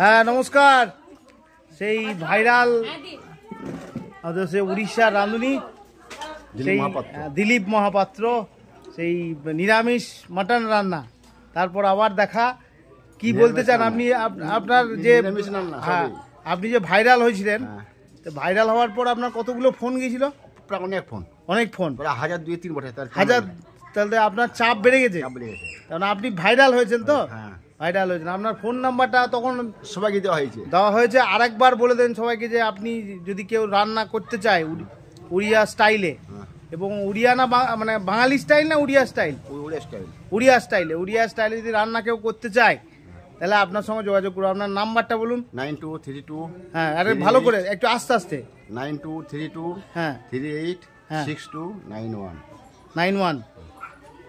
হ্যাঁ নমস্কার। সেই ভাইরাল সে উড়িষ্যার রাঁধুনি সেই দিলীপ মহাপাত্র, সেই নিরামিষ মাটন রান্না, তারপর আবার দেখা। কি বলতে চান আপনি? আপনার যে হ্যাঁ আপনি যে ভাইরাল হয়েছিলেন, ভাইরাল হওয়ার পর আপনার কতগুলো ফোন গিয়েছিল? অনেক ফোন 1000 2-3 বটে। তাহলে আপনার চাপ বেড়ে গেছে, কারণ আপনি ভাইরাল হয়েছেন তো। ভাইরাল হয়েছেন, আপনার ফোন নাম্বারটা তখন সবাইকে দেওয়া হয়েছে। আরেকবার বলে দেন সবাইকে যে আপনি যদি কেউ রান্না করতে চায় উড়িয়া স্টাইলে, এবং উড়িয়া না মানে বাঙালি স্টাইল না উড়িয়া স্টাইল? উড়িয়া স্টাইলে যদি রান্না কেউ করতে চায় তাহলে আপনার সঙ্গে যোগাযোগ করুন। আপনার নাম্বারটা বলুন। 9232। হ্যাঁ আরে ভালো করে একটু আস্তে আস্তে। 9232 হ্যাঁ 38 6291 91।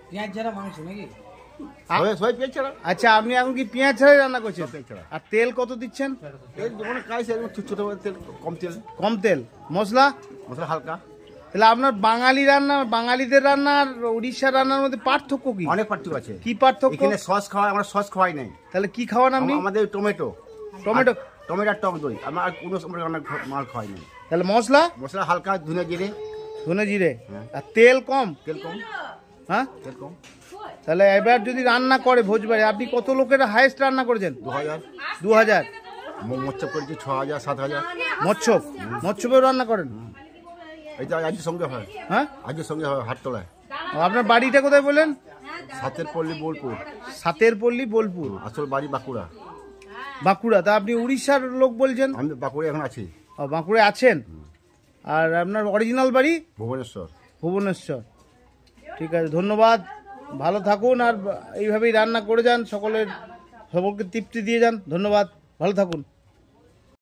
পেঁয়াজ ছাড়া মাংস নাকি? সবাই পেঁয়াজ ছাড়া। আচ্ছা, আপনি এখন কি পেঁয়াজ ছাড়াই রান্না করছেন? আর তেল কত দিচ্ছেন? তেল কম তেল। মশলা হালকা। তাহলে আপনার বাঙালিদের রান্না আর উড়িষ্যার রান্নার মধ্যে পার্থক্য কি? অনেক পার্থক্য আছে। কি পার্থক্য? এখানে সস খাওয়া, আমরা সস খাওয়াই নাই। তাহলে কি খাওয়ান আপনি? আমাদের টমেটো আর টক দই। আমরা আর কোনো মাল খাওয়াই নাই। তাহলে মশলা হালকা, ধনে জিরে। আর তেল কম। হ্যাঁ তেল কম। তাহলে এবার যদি রান্না করে ভোজবাড়ি, আপনি কত লোকের হাইয়েস্ট রান্না করেছেন? 2000। মৎস্য করেছি 6000 7000। মৎস্যপেও রান্না করেন? এটা আজের সঙ্গে হয়। হ্যাঁ আজের সঙ্গে হয় হাটতলায়। আপনার বাড়িটা কোথায় বলেন? সাতের পল্লী বোলপুর। আসল বাড়ি বাঁকুড়া। তা আপনি উড়িষ্যার লোক বলছেন? আমি বাঁকুড়া এখন আছি। বাঁকুড়ায় আছেন। আর আপনার অরিজিনাল বাড়ি? ভুবনেশ্বর। ঠিক আছে, ধন্যবাদ। ভালো থাকুন, আর এইভাবেই রান্না করে যান, সকলকে তৃপ্তি দিয়ে যান। ধন্যবাদ, ভালো থাকুন।